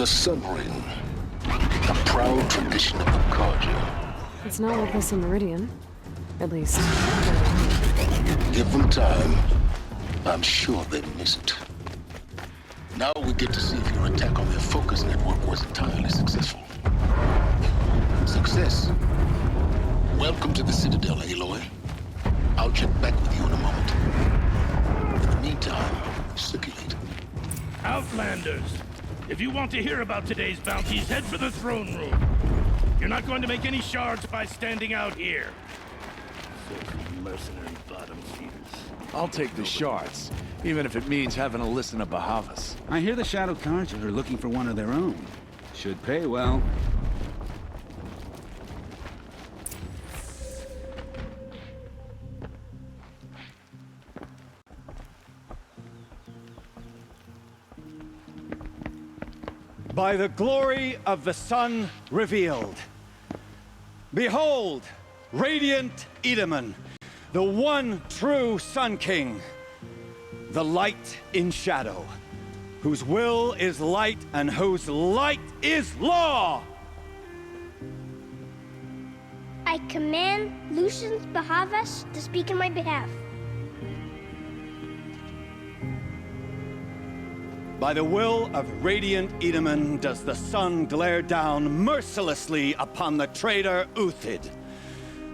The Sun Ring. A proud tradition of Carja. It's not like this in Meridian. At least. Give them time. I'm sure they miss it. Now we get to see if your attack on their focus network was entirely successful. Success. Welcome to the Citadel, Aloy. I'll check back with you in a moment. In the meantime, circulate. Outlanders! If you want to hear about today's bounties, head for the throne room. You're not going to make any shards by standing out here. Filthy mercenary bottom feeders. I'll take the shards, even if it means having to listen to Bahavas. I hear the Shadow Carja are looking for one of their own. Should pay well. By the glory of the sun revealed. Behold, radiant Edaman, the one true Sun King, the light in shadow, whose will is light and whose light is law! I command Lucius Bahavas to speak in my behalf. By the will of radiant Edaman does the sun glare down mercilessly upon the traitor Uthid.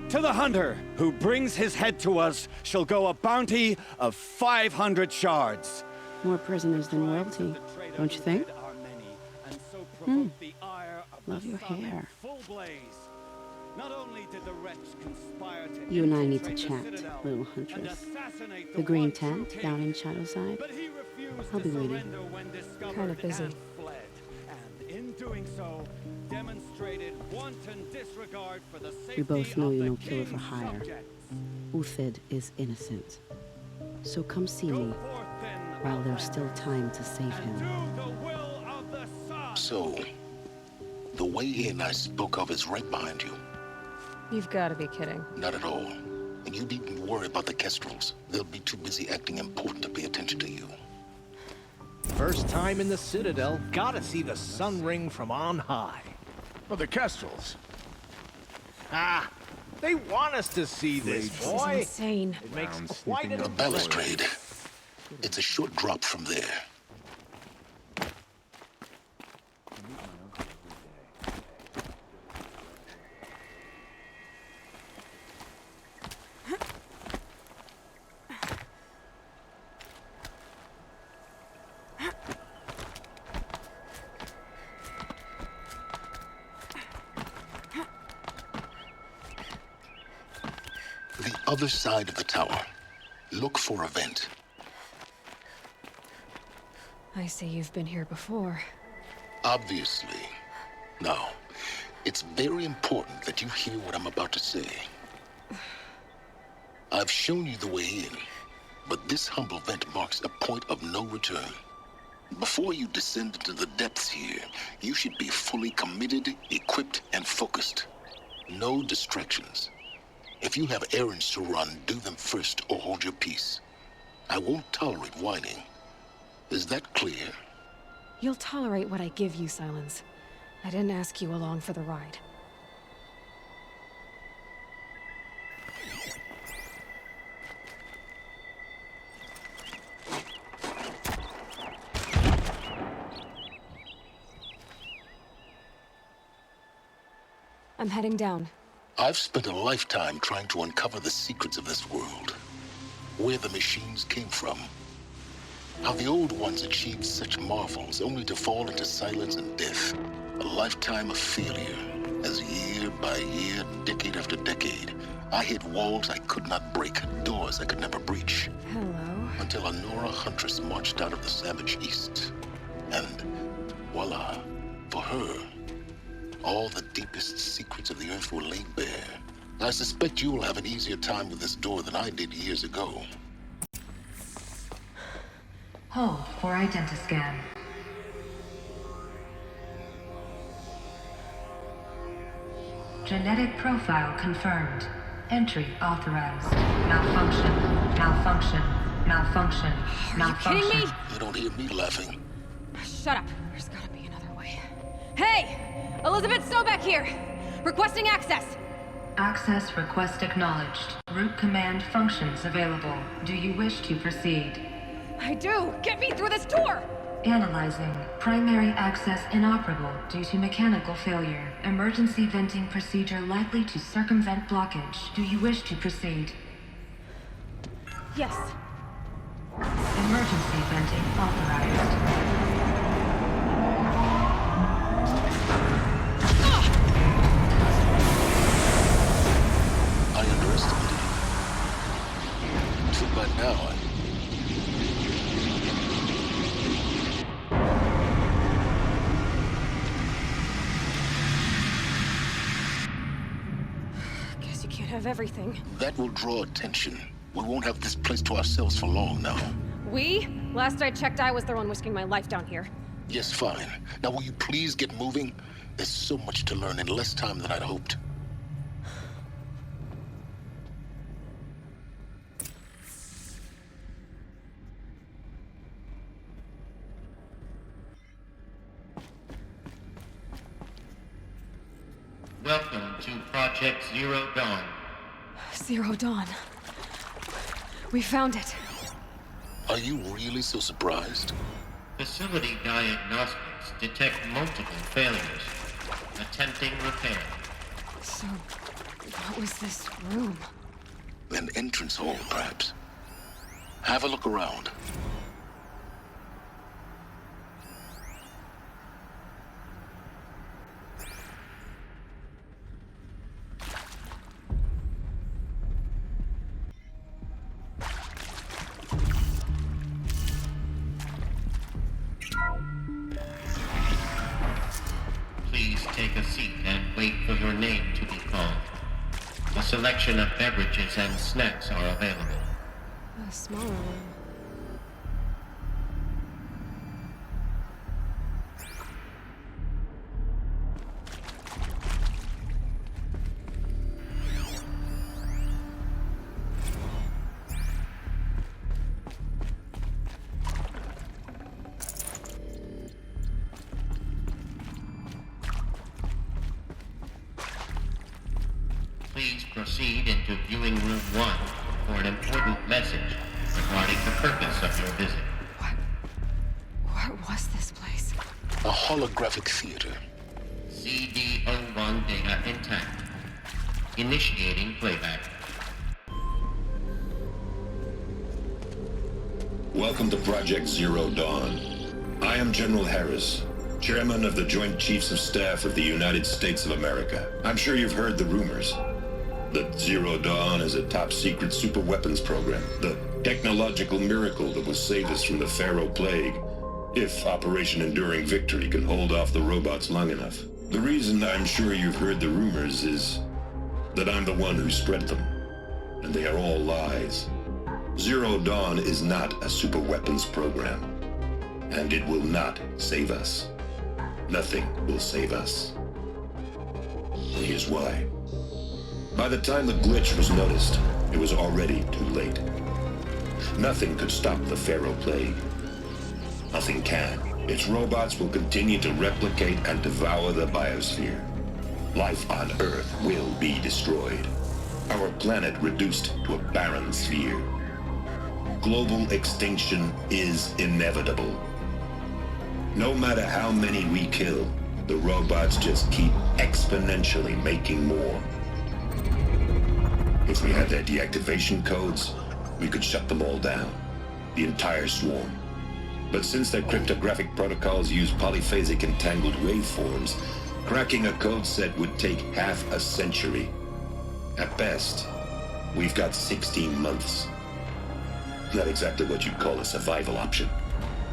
To the hunter who brings his head to us shall go a bounty of 500 shards. More prisoners than royalty, don't you think? Love your hair. Not only did the wretch conspire to You and I need to chat, little huntress. The green tent down in Shadowside. I'll be waiting. Kind of busy. And in doing so, demonstrated wanton disregard for the safety We both know of you're the no killer for king's hire. subjects. Uthid is innocent. So come see me Go forth, then, while there's still time to save and him. do the will of the sun. So, the way in I spoke of is right behind you. You've got to be kidding. Not at all. And you needn't worry about the Kestrels. They'll be too busy acting important to pay attention to you. First time in the Citadel, gotta see the Sun Ring from on high. Well, the Kestrels. Ah, they want us to see this, This is boy. insane. It makes Brown quite sneaking an The balustrade. It's a short drop from there. The other side of the tower. Look for a vent. I see you've been here before. Obviously. Now, it's very important that you hear what I'm about to say. I've shown you the way in, but this humble vent marks a point of no return. Before you descend into the depths here, you should be fully committed, equipped, and focused. No distractions. If you have errands to run, do them first or hold your peace. I won't tolerate whining. Is that clear? You'll tolerate what I give you, Silence. I didn't ask you along for the ride. I'm heading down. I've spent a lifetime trying to uncover the secrets of this world. Where the machines came from. How the old ones achieved such marvels only to fall into silence and death. A lifetime of failure, as year by year, decade after decade, I hit walls I could not break, doors I could never breach. Hello. Until a Nora huntress marched out of the savage east. And voila, for her, all the deepest secrets of the earth were laid bare. I suspect you will have an easier time with this door than I did years ago. Hold for identiscan. Genetic profile confirmed. Entry authorized. Malfunction. Malfunction. Malfunction. Are you Malfunction. kidding me? You don't hear me laughing. Shut up. There's gotta be another way. Hey! Elizabeth Sobeck here! Requesting access! Access request acknowledged. Root command functions available. Do you wish to proceed? I do! Get me through this door! Analyzing. Primary access inoperable due to mechanical failure. Emergency venting procedure likely to circumvent blockage. Do you wish to proceed? Yes. Emergency venting authorized. I underestimated you. Too bad now, Guess you can't have everything. That will draw attention. We won't have this place to ourselves for long now. We? Last I checked, I was the one risking my life down here. Yes, fine. Now will you please get moving? There's so much to learn in less time than I'd hoped. Welcome to Project Zero Dawn. Zero Dawn. We found it. Are you really so surprised? Facility diagnostics detect multiple failures. Attempting repair. So, what was this room? An entrance hall, perhaps. Have a look around. Please take a seat and wait for your name to be called. A selection of beverages and snacks are available. A smaller room. Please proceed into viewing room 1 for an important message regarding the purpose of your visit. What was this place? A holographic theater. CD01 data intact. Initiating playback. Welcome to Project Zero Dawn. I am General Harris, Chairman of the Joint Chiefs of Staff of the United States of America. I'm sure you've heard the rumors that Zero Dawn is a top-secret super-weapons program, the technological miracle that will save us from the Pharaoh Plague, if Operation Enduring Victory can hold off the robots long enough. The reason I'm sure you've heard the rumors is that I'm the one who spread them, and they are all lies. Zero Dawn is not a super-weapons program, and it will not save us. Nothing will save us. Here's why. By the time the glitch was noticed, it was already too late. Nothing could stop the Pharaoh Plague. Nothing can. Its robots will continue to replicate and devour the biosphere. Life on Earth will be destroyed. Our planet reduced to a barren sphere. Global extinction is inevitable. No matter how many we kill, the robots just keep exponentially making more. If we had their deactivation codes, we could shut them all down, the entire swarm. But since their cryptographic protocols use polyphasic entangled waveforms, cracking a code set would take half a century. At best, we've got 16 months. Not exactly what you'd call a survival option.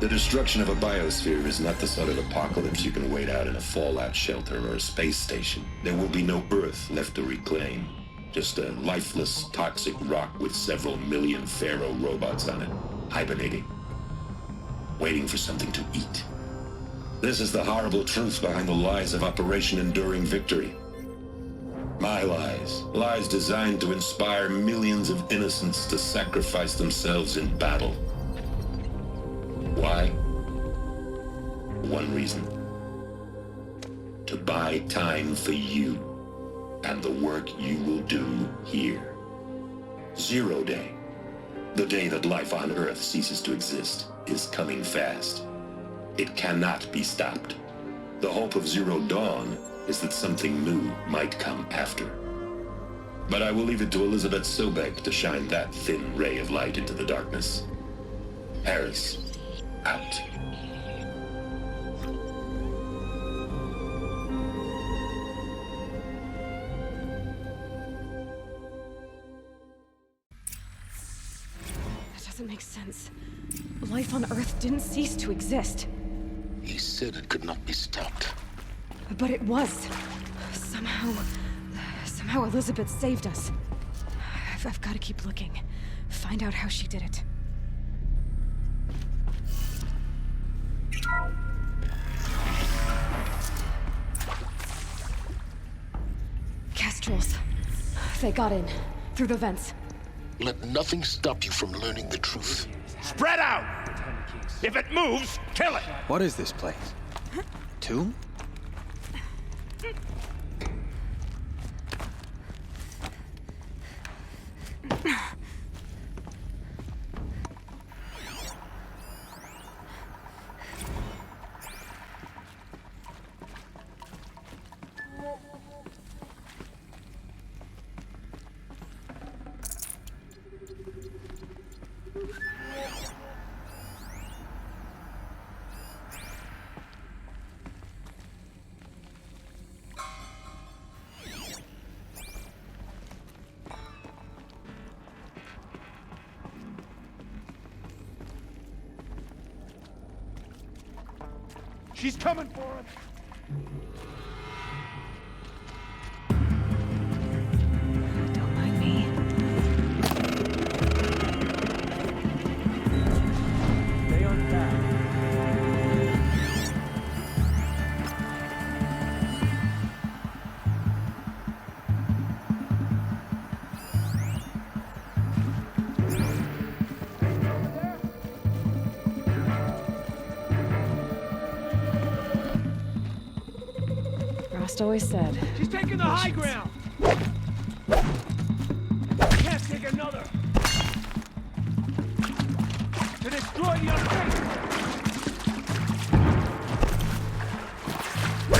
The destruction of a biosphere is not the sort of apocalypse you can wait out in a fallout shelter or a space station. There will be no Earth left to reclaim. Just a lifeless, toxic rock with several million Pharaoh robots on it, hibernating, waiting for something to eat. This is the horrible truth behind the lies of Operation Enduring Victory. My lies. Lies designed to inspire millions of innocents to sacrifice themselves in battle. Why? One reason. buy time for you and the work you will do here. 0 Day, the day that life on Earth ceases to exist, is coming fast. It cannot be stopped. The hope of Zero Dawn is that something new might come after. But I will leave it to Elizabeth Sobek to shine that thin ray of light into the darkness. Harris, out. That doesn't make sense. Life on Earth didn't cease to exist. He said it could not be stopped. But it was. Somehow Elizabeth saved us. I've got to keep looking. Find out how she did it. Kestrels. They got in. Through the vents. Let nothing stop you from learning the truth. Spread out! If it moves, kill it! What is this place? Tomb? She's coming for him! Don't mind me. Stay on task. Rost always said. She's taking the high ground! Can't take another! To destroy the unfaithful!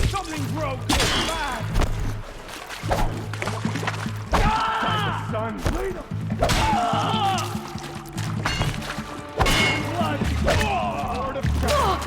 Something broke! Back! Ah! Son, lead him! Ah! Blood! Oh! Lord of God!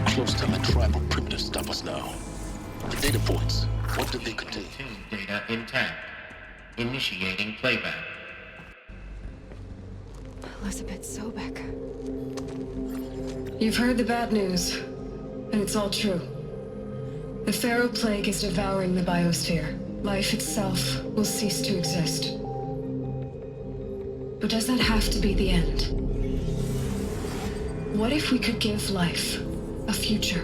Close to a tribal perimeter stop us now. The data points, what do they contain? Data intact. Initiating playback. Elizabeth Sobek. You've heard the bad news, and it's all true. The Pharaoh Plague is devouring the biosphere. Life itself will cease to exist. But does that have to be the end? What if we could give life a future?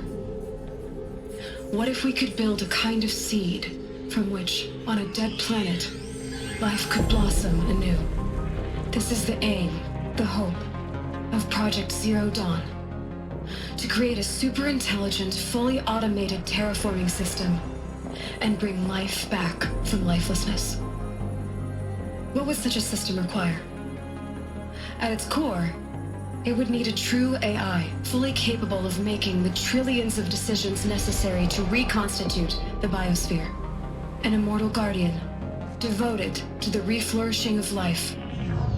What if we could build a kind of seed from which, on a dead planet, life could blossom anew? This is the aim, the hope, of Project Zero Dawn. To create a super-intelligent, fully automated terraforming system and bring life back from lifelessness. What would such a system require? At its core, it would need a true AI, fully capable of making the trillions of decisions necessary to reconstitute the biosphere. An immortal guardian, devoted to the reflourishing of life.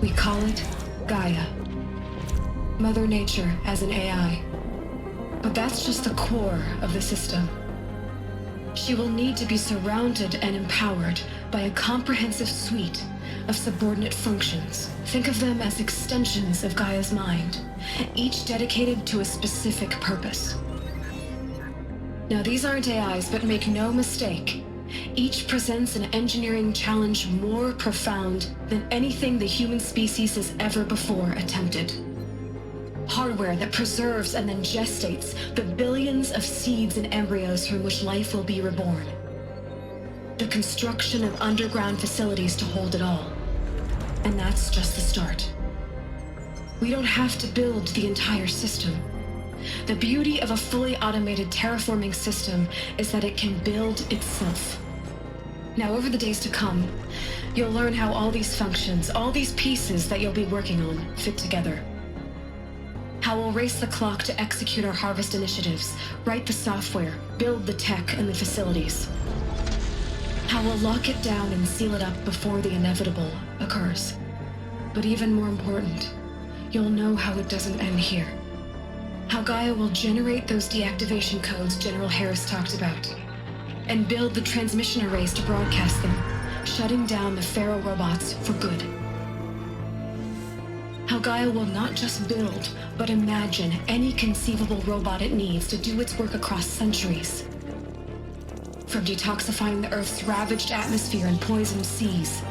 We call it Gaia. Mother Nature as an AI. But that's just the core of the system. She will need to be surrounded and empowered by a comprehensive suite of subordinate functions. Think of them as extensions of Gaia's mind, each dedicated to a specific purpose. Now, these aren't AIs, but make no mistake, each presents an engineering challenge more profound than anything the human species has ever before attempted. Hardware that preserves and then gestates the billions of seeds and embryos from which life will be reborn. The construction of underground facilities to hold it all. And that's just the start. We don't have to build the entire system. The beauty of a fully automated terraforming system is that it can build itself. Now, over the days to come, you'll learn how all these functions, all these pieces that you'll be working on, fit together. How we'll race the clock to execute our harvest initiatives, write the software, build the tech and the facilities. How we'll lock it down and seal it up before the inevitable occurs. But even more important, you'll know how it doesn't end here. How Gaia will generate those deactivation codes General Harris talked about, and build the transmission arrays to broadcast them, shutting down the Pharaoh robots for good. How Gaia will not just build, but imagine any conceivable robot it needs to do its work across centuries. From detoxifying the Earth's ravaged atmosphere and poisoned seas,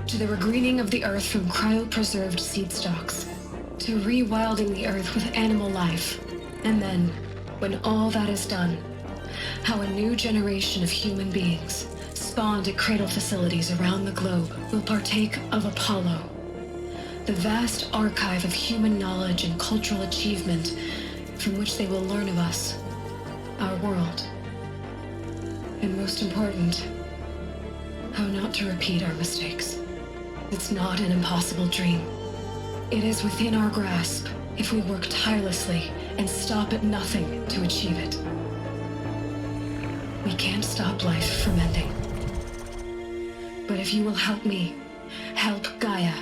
to the regreening of the Earth from cryopreserved seed stalks, to rewilding the Earth with animal life. And then, when all that is done, how a new generation of human beings, spawned at cradle facilities around the globe, will partake of Apollo, the vast archive of human knowledge and cultural achievement from which they will learn of us, our world. And most important, how not to repeat our mistakes. It's not an impossible dream. It is within our grasp if we work tirelessly and stop at nothing to achieve it. We can't stop life from ending. But if you will help me, help Gaia,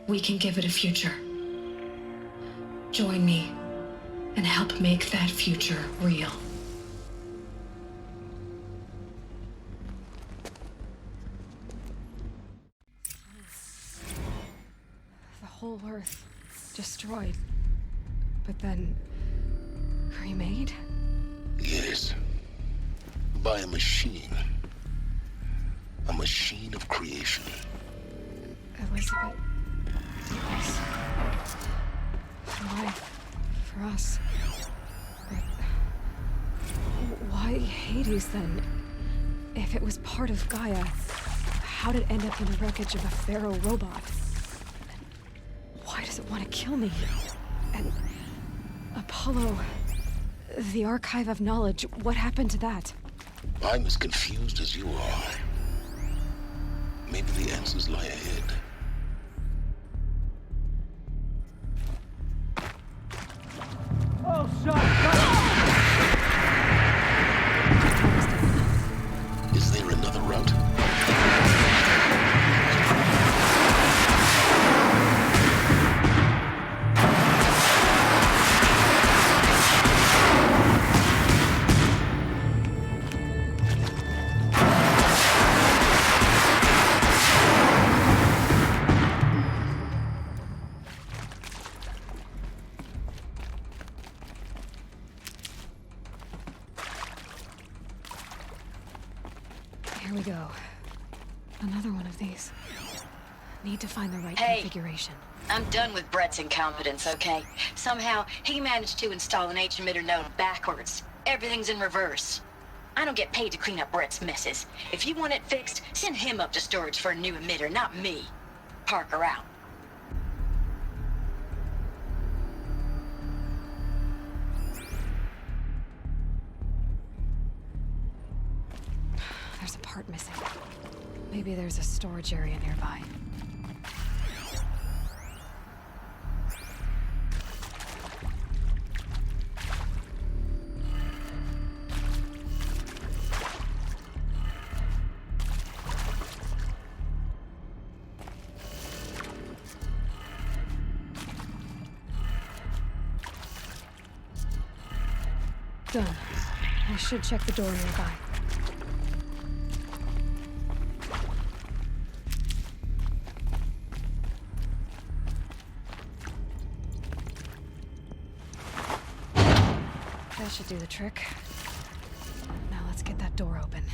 we can give it a future. Join me and help make that future real. The whole Earth destroyed, but then remade? Yes. By a machine. A machine of creation. Elizabeth, yes. For life, for us. But why Hades then? If it was part of Gaia, how'd it end up in the wreckage of a Pharaoh robot? And why does it want to kill me? And Apollo, the archive of knowledge, what happened to that? I'm as confused as you are. Maybe the answers lie ahead. Oh, shut Is there another route? Here we go. Another one of these. Need to find the right Hey. configuration. I'm done with Brett's incompetence, okay? Somehow, he managed to install an H-emitter node backwards. Everything's in reverse. I don't get paid to clean up Brett's messes. If you want it fixed, send him up to storage for a new emitter, not me. Parker out. There's a part missing. Maybe there's a storage area nearby. Done. I should check the door nearby. That should do the trick. Now let's get that door open.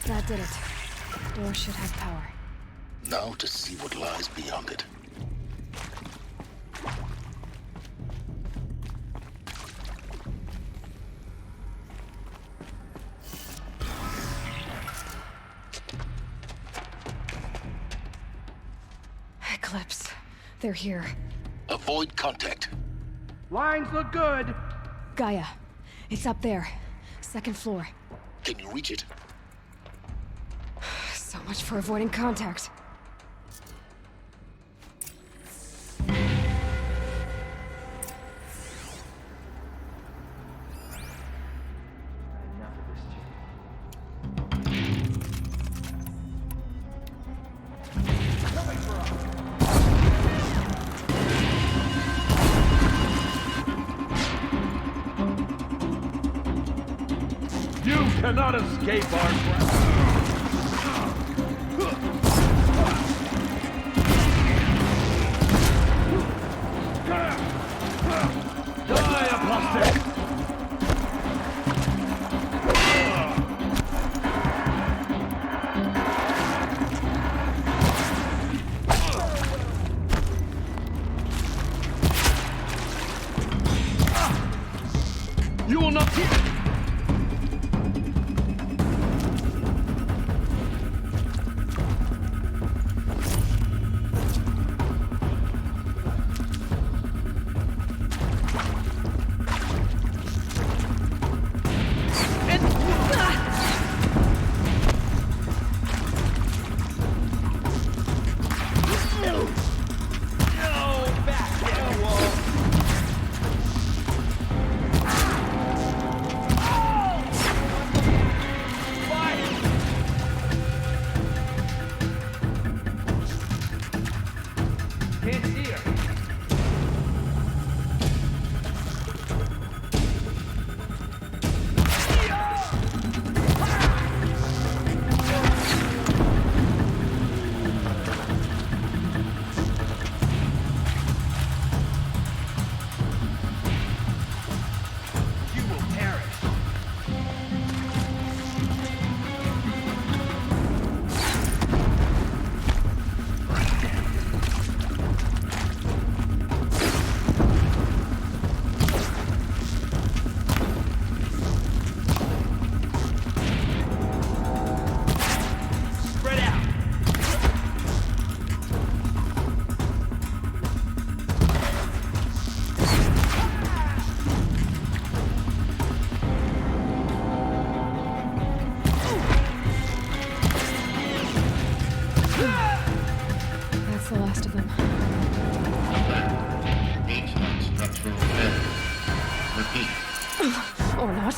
That did it. Door should have power. Now to see what lies beyond it. Eclipse. They're here. Avoid contact. Lines look good. Gaia. It's up there. Second floor. Can you reach it? So much for avoiding contact. You cannot escape our grasp. Die, apostate! You will not keep it! last of them. H-like structural failure. Repeat. Or not.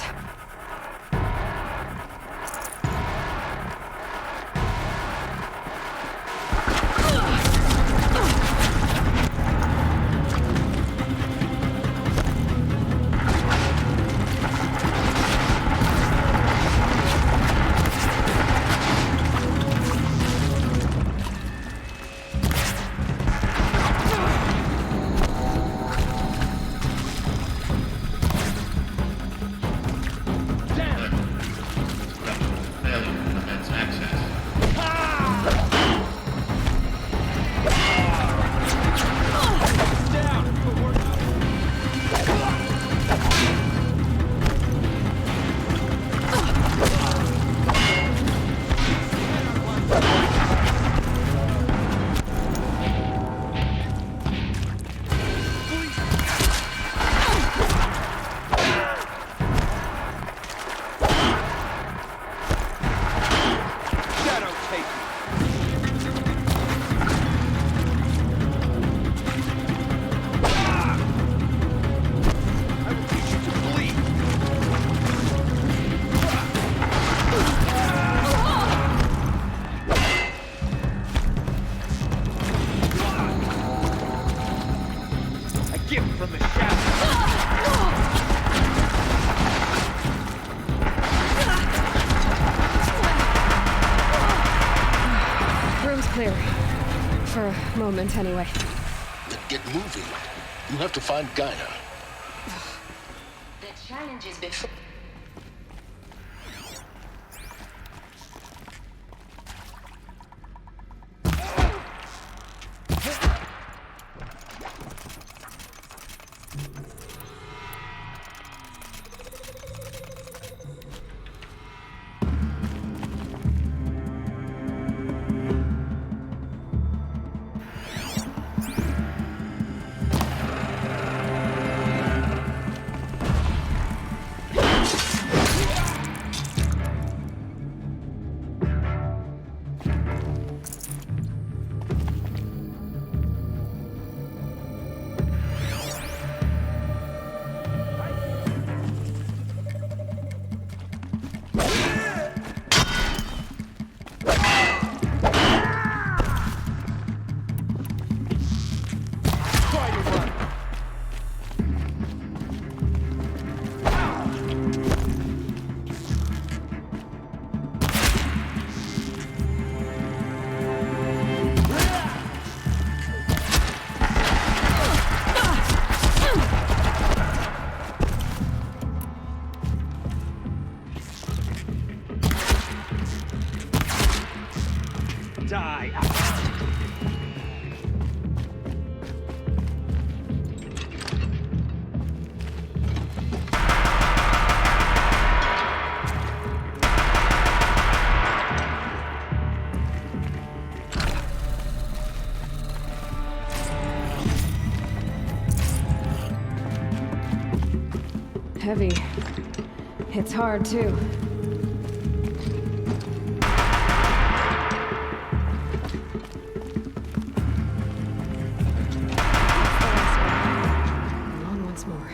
Moment, anyway. Then get moving. You have to find Gaia. The challenge is before. Heavy. It's hard, too. Long once more.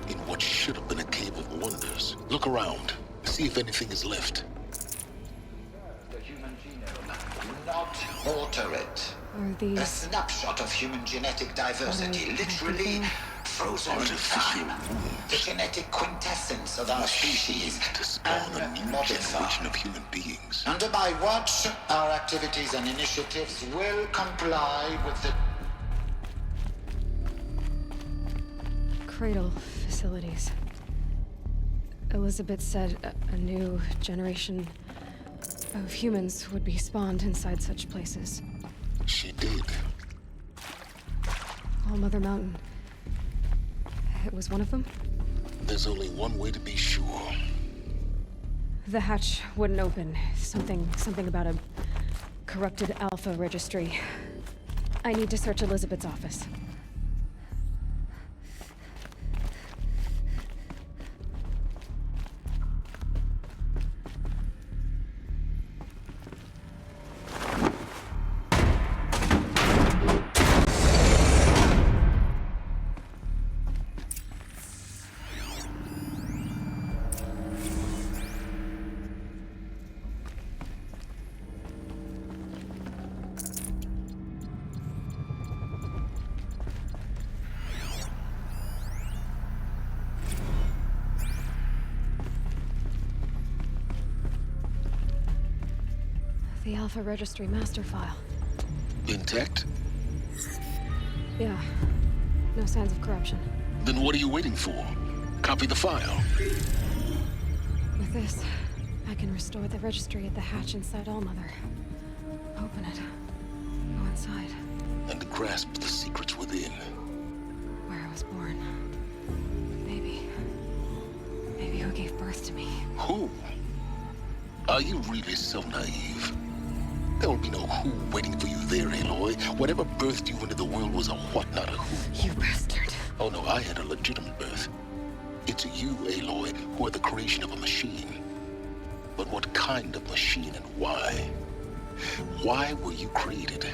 In what should have been a cave of wonders. Look around. See if anything is left. The human genome. Do not alter it. Are these... A snapshot of human genetic diversity, literally frozen in time. The genetic quintessence of our species, to spawn a new generation of human beings. Under my watch, our activities and initiatives will comply with the cradle facilities. Elizabeth said a new generation of humans would be spawned inside such places. She did. All Mother Mountain. It was one of them? There's only one way to be sure. The hatch wouldn't open. Something about a corrupted Alpha registry. I need to search Elizabeth's office. Alpha Registry master file. Intact? Yeah. No signs of corruption. Then what are you waiting for? Copy the file. With this, I can restore the registry at the hatch inside Allmother. Open it. Go inside. And grasp the secrets within. Where I was born. Maybe who gave birth to me. Who? Are you really so naive? There will be no who waiting for you there, Aloy. Whatever birthed you into the world was a what, not a who. You bastard. Oh no, I had a legitimate birth. It's you, Aloy, who are the creation of a machine. But what kind of machine and why? Why were you created?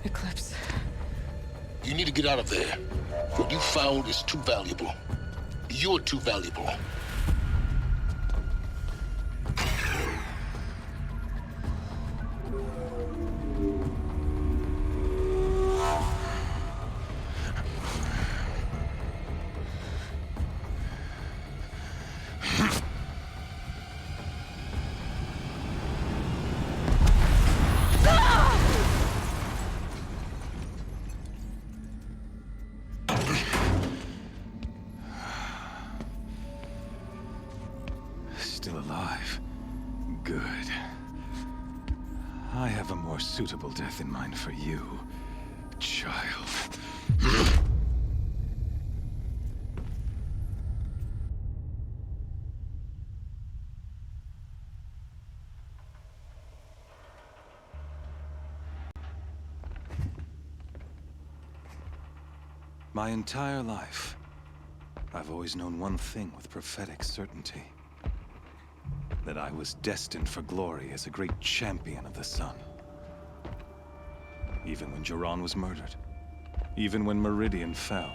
Eclipse. You need to get out of there. What you found is too valuable. You're too valuable. Still alive. Good. I have a more suitable death in mind for you, child. My entire life, I've always known one thing with prophetic certainty. That I was destined for glory as a great champion of the sun. Even when Jiran was murdered, even when Meridian fell,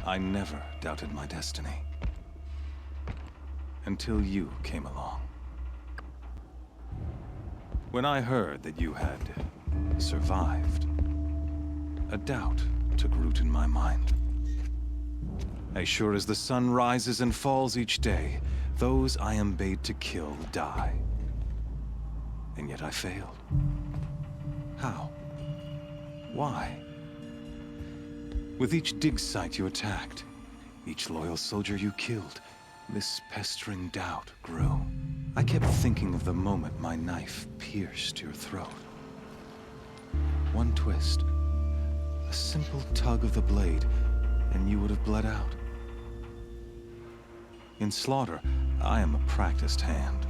I never doubted my destiny. Until you came along. When I heard that you had survived, a doubt took root in my mind. As sure as the sun rises and falls each day, those I am bade to kill die. And yet I failed. How? Why? With each dig site you attacked, each loyal soldier you killed, this pestering doubt grew. I kept thinking of the moment my knife pierced your throat. One twist, a simple tug of the blade, and you would have bled out. In slaughter, I am a practiced hand.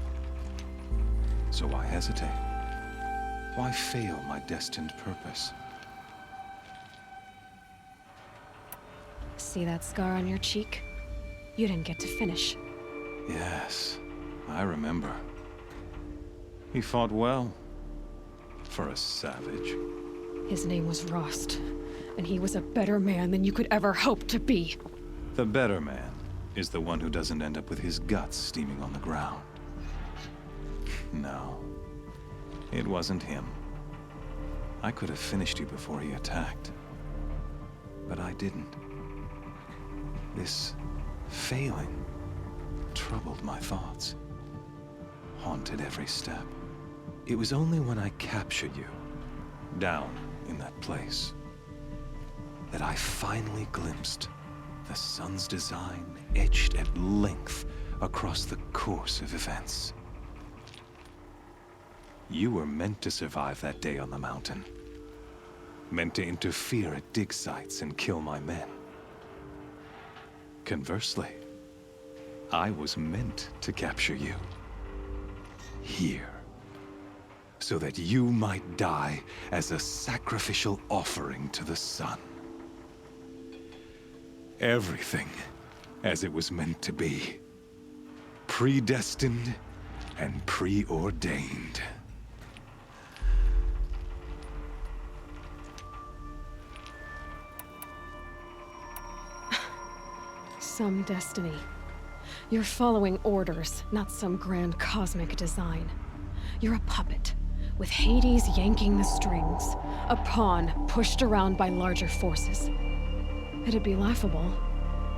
So why hesitate? Why fail my destined purpose? See that scar on your cheek? You didn't get to finish. Yes, I remember. He fought well. For a savage. His name was Rost, and he was a better man than you could ever hope to be. The better man is the one who doesn't end up with his guts steaming on the ground. No, it wasn't him. I could have finished you before he attacked. But I didn't. This failing troubled my thoughts, haunted every step. It was only when I captured you, down in that place, that I finally glimpsed the sun's design etched at length across the course of events. You were meant to survive that day on the mountain. Meant to interfere at dig sites and kill my men. Conversely, I was meant to capture you. Here. So that you might die as a sacrificial offering to the sun. Everything as it was meant to be. Predestined and preordained. Some destiny. You're following orders, not some grand cosmic design. You're a puppet, with Hades yanking the strings, a pawn pushed around by larger forces. It'd be laughable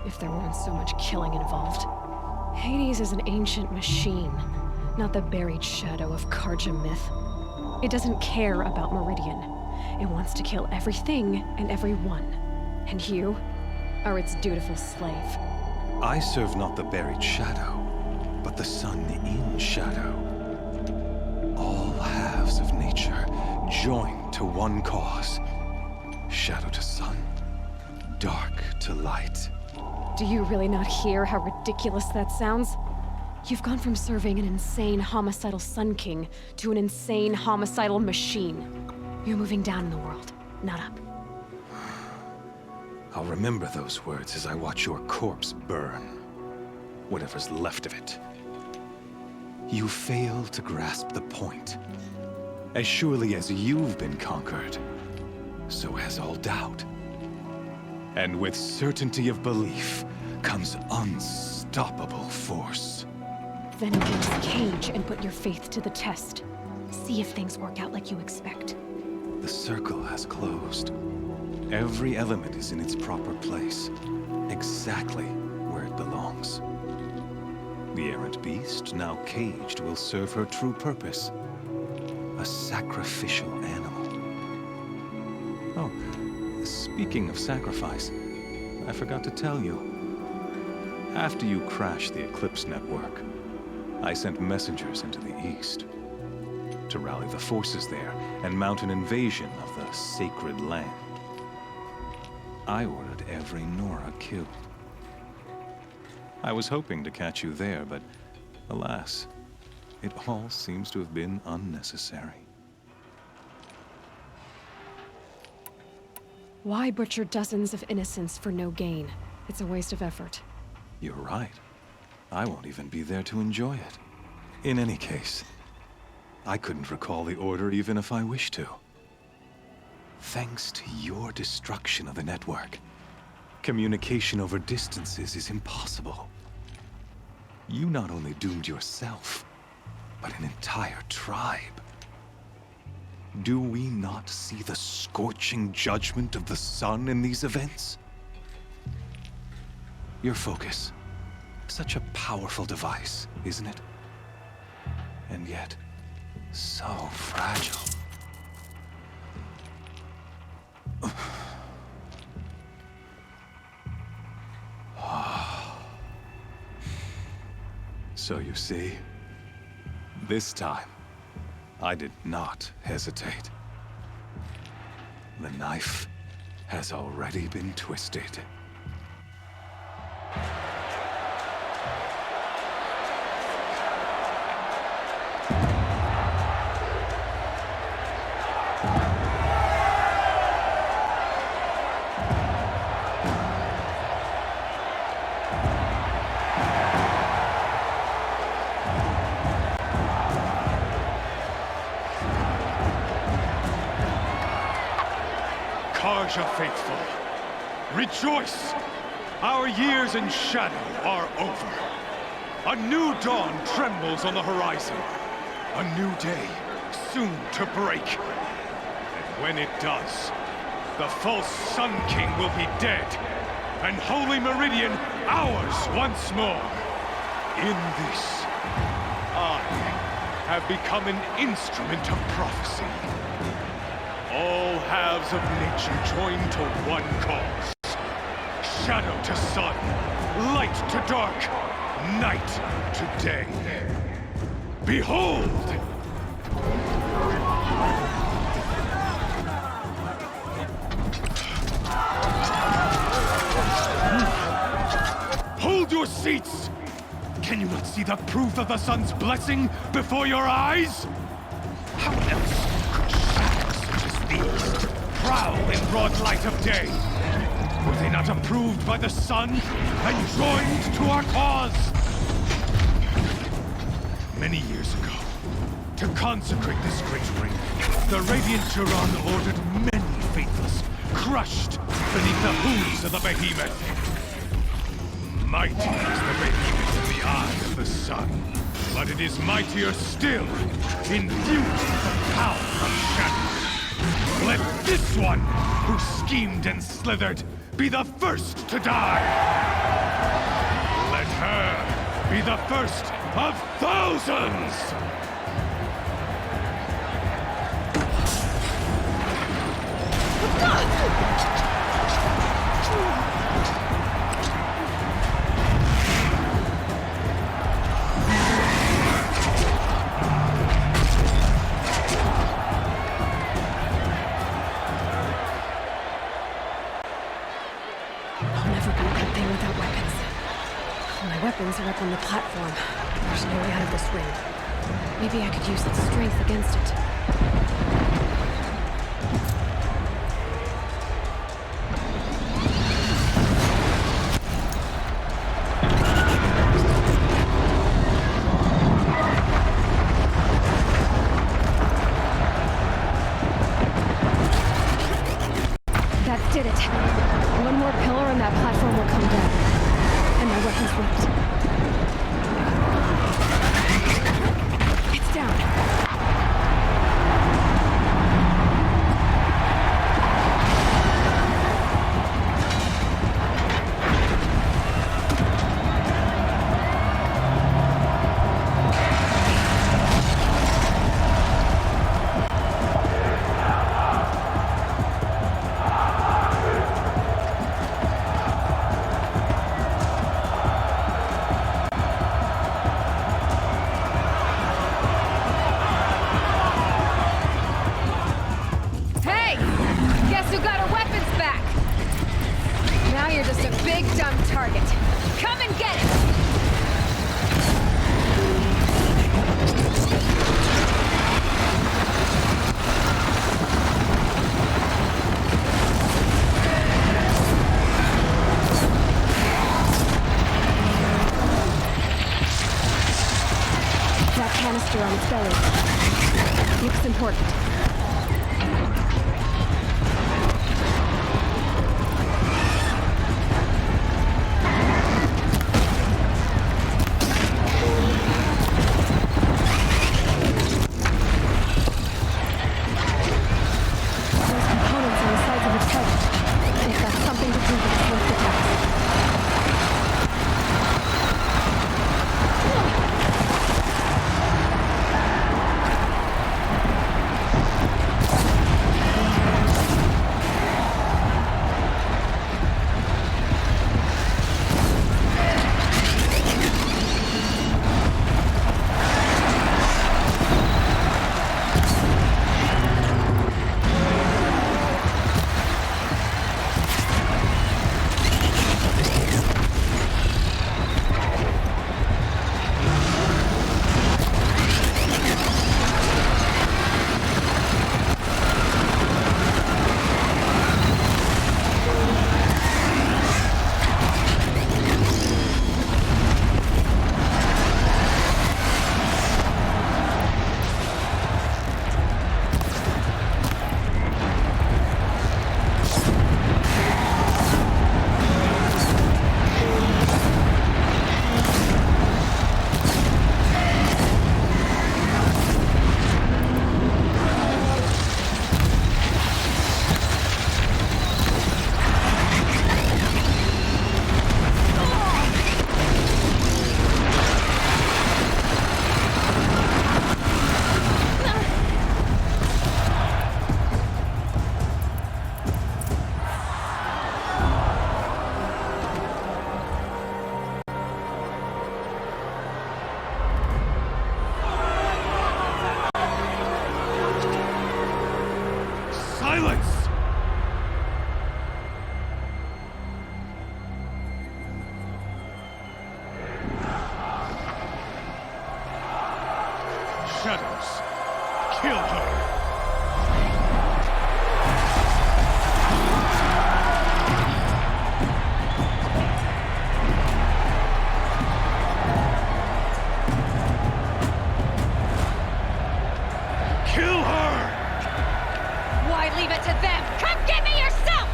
if there weren't so much killing involved. Hades is an ancient machine, not the buried shadow of Karja myth. It doesn't care about Meridian. It wants to kill everything and everyone. And you are its dutiful slave. I serve not the buried shadow, but the sun in shadow. All halves of nature joined to one cause. Shadow to sun, dark to light. Do you really not hear how ridiculous that sounds? You've gone from serving an insane homicidal Sun King to an insane homicidal machine. You're moving down in the world, not up. I'll remember those words as I watch your corpse burn. Whatever's left of it. You fail to grasp the point. As surely as you've been conquered, so has all doubt. And with certainty of belief comes unstoppable force. Then get this cage and put your faith to the test. See if things work out like you expect. The circle has closed. Every element is in its proper place, exactly where it belongs. The errant beast, now caged, will serve her true purpose. A sacrificial animal. Oh, speaking of sacrifice, I forgot to tell you. After you crashed the Eclipse network, I sent messengers into the east to rally the forces there and mount an invasion of the sacred land. I ordered every Nora killed. I was hoping to catch you there, but alas, it all seems to have been unnecessary. Why butcher dozens of innocents for no gain? It's a waste of effort. You're right. I won't even be there to enjoy it. In any case, I couldn't recall the order even if I wished to. Thanks to your destruction of the network, communication over distances is impossible. You not only doomed yourself, but an entire tribe. Do we not see the scorching judgment of the sun in these events? Your focus. Such a powerful device, isn't it? And yet, so fragile. So you see, this time, I did not hesitate. The knife has already been twisted. Karja faithful, rejoice! Our years in shadow are over. A new dawn trembles on the horizon. A new day soon to break. And when it does, the false Sun King will be dead, and Holy Meridian ours once more. In this, I have become an instrument of prophecy. All halves of nature join to one cause. Shadow to sun, light to dark, night to day. Behold! Hold your seats! Can you not see the proof of the sun's blessing before your eyes? How else could shadows such as these prowl in broad light of day? Were they not approved by the sun and joined to our cause? Many years ago, to consecrate this great ring, the Radiant Turan ordered many faithless crushed beneath the hooves of the behemoth. Mighty is the behemoth in the eye of the sun, but it is mightier still in beauty and power of shadow. Let this one, who schemed and slithered, be the first to die. Let her be the first of thousands! Weapons are up on the platform. There's no way out of this ring. Maybe I could use its strength against it. That did it. One more pillar and that platform will come down. And my weapon's ready. It's down. On its belly. Looks important. Those components on the sides of its head. They've got something to do with its lift attacks. Shadows, kill her! Leave it to them! Come get me yourself!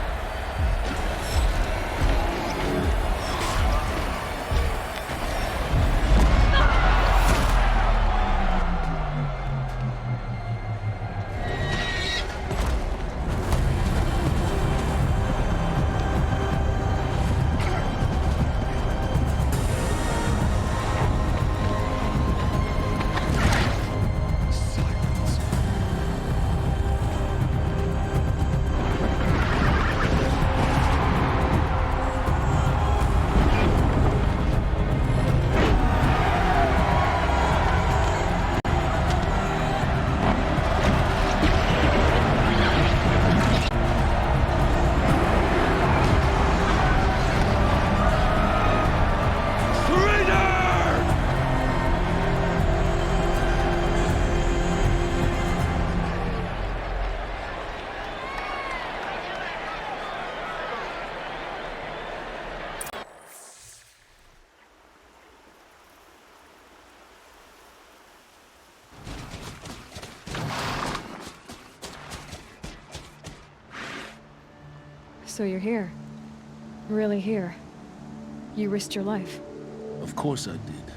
So you're here. Really here. You risked your life. Of course I did.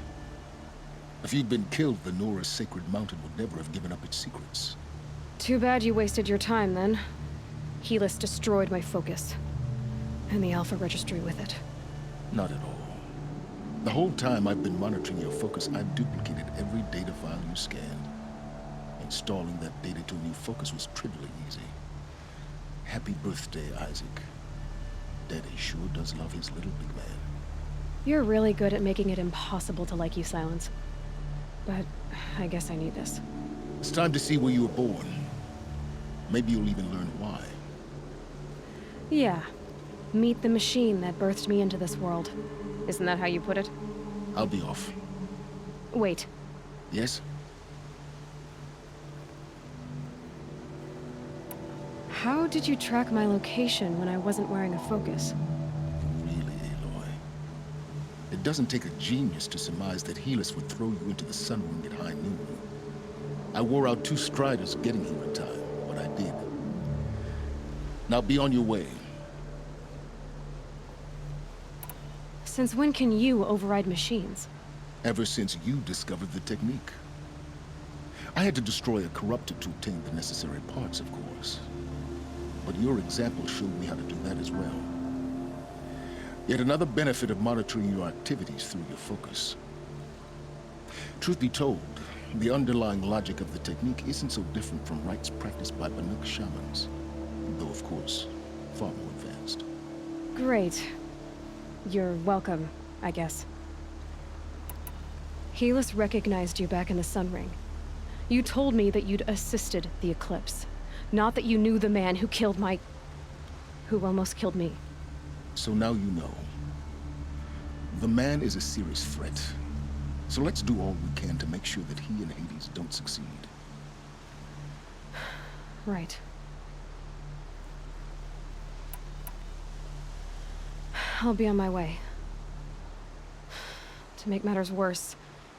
If you'd been killed, the Nora's sacred mountain would never have given up its secrets. Too bad you wasted your time, then. Helis destroyed my focus. And the Alpha Registry with it. Not at all. The whole time I've been monitoring your focus, I've duplicated every data file you scanned. Installing that data to a new focus was trivially easy. Happy birthday, Isaac. Daddy sure does love his little big man. You're really good at making it impossible to like you, Silence. But I guess I need this. It's time to see where you were born. Maybe you'll even learn why. Yeah. Meet the machine that birthed me into this world. Isn't that how you put it? I'll be off. Wait. Yes? How did you track my location when I wasn't wearing a focus? Really, Aloy? It doesn't take a genius to surmise that Helis would throw you into the sun ring at high noon. I wore out 2 striders getting here in time, but I did. Now be on your way. Since when can you override machines? Ever since you discovered the technique. I had to destroy a corruptor to obtain the necessary parts, of course. But your example showed me how to do that as well. Yet another benefit of monitoring your activities through your focus. Truth be told, the underlying logic of the technique isn't so different from rites practiced by Banuk shamans. Though, of course, far more advanced. Great. You're welcome, I guess. Helis recognized you back in the Sun Ring. You told me that you'd assisted the Eclipse. Not that you knew the man who killed who almost killed me. So now you know. The man is a serious threat. So let's do all we can to make sure that he and Hades don't succeed. Right. I'll be on my way. To make matters worse,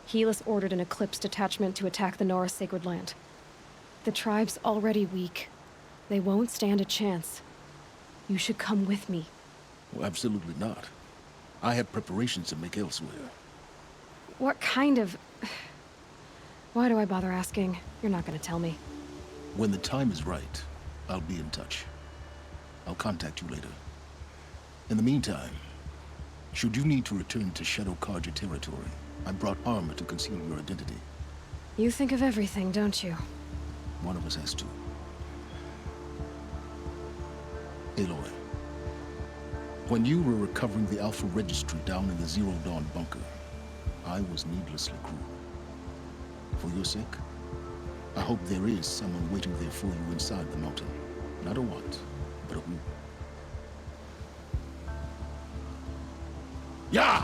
Helis ordered an Eclipse detachment to attack the Nora Sacred Land. The tribe's already weak. They won't stand a chance. You should come with me. Well, absolutely not. I have preparations to make elsewhere. What kind of... Why do I bother asking? You're not gonna tell me. When the time is right, I'll be in touch. I'll contact you later. In the meantime, should you need to return to Shadow Carja territory, I brought armor to conceal your identity. You think of everything, don't you? One of us has to. Aloy, when you were recovering the Alpha Registry down in the Zero Dawn bunker, I was needlessly cruel. For your sake, I hope there is someone waiting there for you inside the mountain. Not a what, but a who. Yeah!